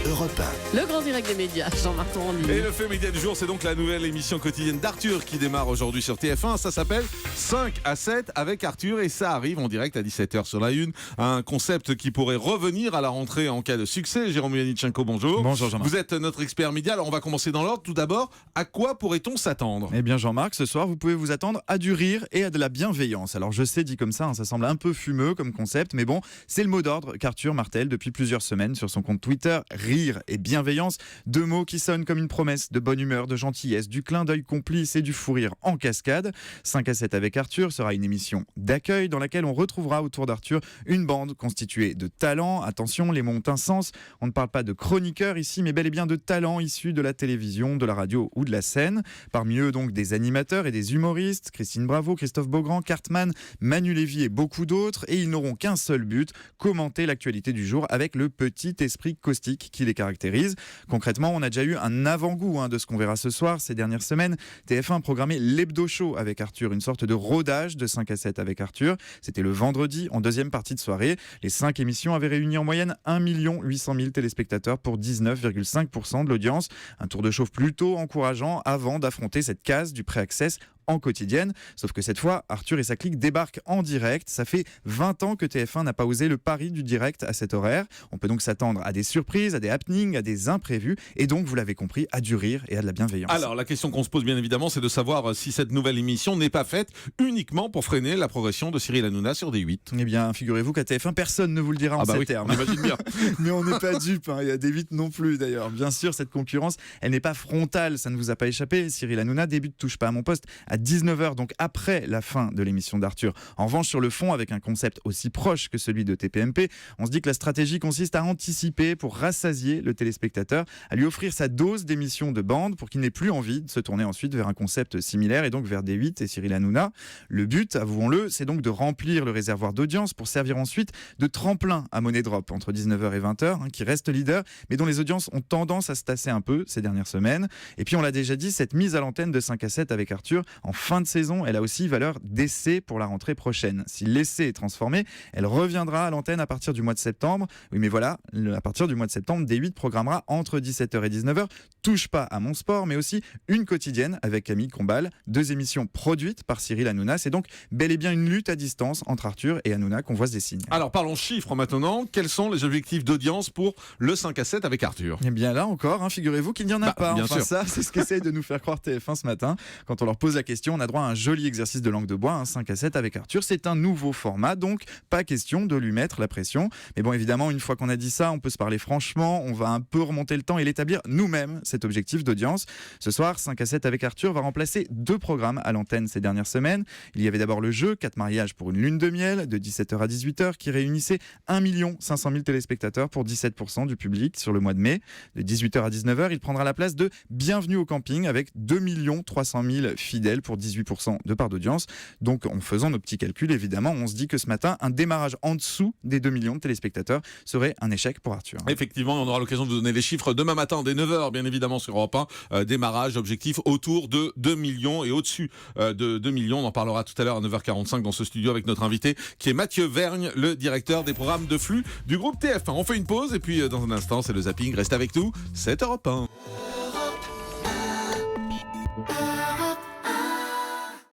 Europe 1. Le grand direct des médias, Jean-Marc Morandini. Et le fait média du jour, c'est donc la nouvelle émission quotidienne d'Arthur qui démarre aujourd'hui sur TF1. Ça s'appelle 5 à 7 avec Arthur et ça arrive en direct à 17h sur la Une. Un concept qui pourrait revenir à la rentrée en cas de succès. Jérôme Yannichenko, bonjour. Bonjour Jean-Marc. Vous êtes notre expert média. Alors on va commencer dans l'ordre. Tout d'abord, à quoi pourrait-on s'attendre ? Eh bien Jean-Marc, ce soir, vous pouvez vous attendre à du rire et à de la bienveillance. Alors je sais, dit comme ça, ça semble un peu fumeux comme concept, mais bon, c'est le mot d'ordre qu'Arthur martèle depuis plusieurs semaines sur son compte Twitter. Rire et bienveillance, deux mots qui sonnent comme une promesse de bonne humeur, de gentillesse, du clin d'œil complice et du fou rire en cascade. 5 à 7 avec Arthur sera une émission d'accueil dans laquelle on retrouvera autour d'Arthur une bande constituée de talents. Attention, les mots ont un sens. On ne parle pas de chroniqueurs ici, mais bel et bien de talents issus de la télévision, de la radio ou de la scène. Parmi eux, donc, des animateurs et des humoristes, Christine Bravo, Christophe Beaugrand, Cartman, Manu Lévy et beaucoup d'autres. Et ils n'auront qu'un seul but, commenter l'actualité du jour avec le petit esprit caustique qui les caractérise. Concrètement, on a déjà eu un avant-goût de ce qu'on verra ce soir. Ces dernières semaines, TF1 a programmé l'Hebdo Show avec Arthur, une sorte de rodage de 5 à 7 avec Arthur. C'était le vendredi, en deuxième partie de soirée. Les 5 émissions avaient réuni en moyenne 1 800 000 téléspectateurs pour 19,5% de l'audience. Un tour de chauffe plutôt encourageant avant d'affronter cette case du pré-access en quotidienne. Sauf que cette fois, Arthur et sa clique débarquent en direct. Ça fait 20 ans que TF1 n'a pas osé le pari du direct à cet horaire. On peut donc s'attendre à des surprises, à des happenings, à des imprévus et donc, vous l'avez compris, à du rire et à de la bienveillance. Alors, la question qu'on se pose bien évidemment, c'est de savoir si cette nouvelle émission n'est pas faite uniquement pour freiner la progression de Cyril Hanouna sur D8. Eh bien, figurez-vous qu'à TF1, personne ne vous le dira en ces termes. On imagine bien. Mais on n'est pas dupe, il y a D8 non plus d'ailleurs. Bien sûr, cette concurrence, elle n'est pas frontale, ça ne vous a pas échappé. Cyril Hanouna débute Touche pas à mon poste à 19h, donc après la fin de l'émission d'Arthur. En revanche, sur le fond, avec un concept aussi proche que celui de TPMP, on se dit que la stratégie consiste à anticiper pour rassasier le téléspectateur, à lui offrir sa dose d'émissions de bande pour qu'il n'ait plus envie de se tourner ensuite vers un concept similaire et donc vers D8 et Cyril Hanouna. Le but, avouons-le, c'est donc de remplir le réservoir d'audience pour servir ensuite de tremplin à Money Drop entre 19h et 20h, qui reste leader, mais dont les audiences ont tendance à se tasser un peu ces dernières semaines. Et puis on l'a déjà dit, cette mise à l'antenne de 5 à 7 avec Arthur en fin de saison, elle a aussi valeur d'essai pour la rentrée prochaine. Si l'essai est transformé, elle reviendra à l'antenne à partir du mois de septembre. Oui, mais voilà, à partir du mois de septembre, D8 programmera entre 17h et 19h Touche pas à mon sport, mais aussi une quotidienne avec Camille Combal, 2 émissions produites par Cyril Hanouna. C'est donc bel et bien une lutte à distance entre Arthur et Hanouna qu'on voit se dessiner. Alors parlons chiffres maintenant. Quels sont les objectifs d'audience pour le 5 à 7 avec Arthur ? Eh bien là encore, figurez-vous qu'il n'y en a pas. Bien sûr. Ça, c'est ce qu'essaye de nous faire croire TF1 ce matin. Quand on leur pose la question, on a droit à un joli exercice de langue de bois, 5 à 7 avec Arthur. C'est un nouveau format, donc pas question de lui mettre la pression. Mais bon, évidemment, une fois qu'on a dit ça, on peut se parler franchement. On va un peu remonter le temps et l'établir nous-mêmes, cet objectif d'audience. Ce soir, 5 à 7 avec Arthur va remplacer 2 programmes à l'antenne ces dernières semaines. Il y avait d'abord le jeu 4 mariages pour une lune de miel de 17h à 18h qui réunissait 1 500 000 téléspectateurs pour 17% du public sur le mois de mai. De 18h à 19h, il prendra la place de Bienvenue au camping avec 2 300 000 fidèles pour 18% de part d'audience. Donc en faisant nos petits calculs, évidemment, on se dit que ce matin, un démarrage en dessous des 2 millions de téléspectateurs serait un échec pour Arthur. Effectivement, on aura l'occasion de vous donner les chiffres demain matin dès 9h, bien évidemment sur Europe 1. Démarrage, objectif autour de 2 millions et au-dessus de 2 millions. On en parlera tout à l'heure à 9h45 dans ce studio avec notre invité qui est Mathieu Vergne, le directeur des programmes de flux du groupe TF1. On fait une pause et puis dans un instant, c'est le zapping. Reste avec nous, c'est Europe 1.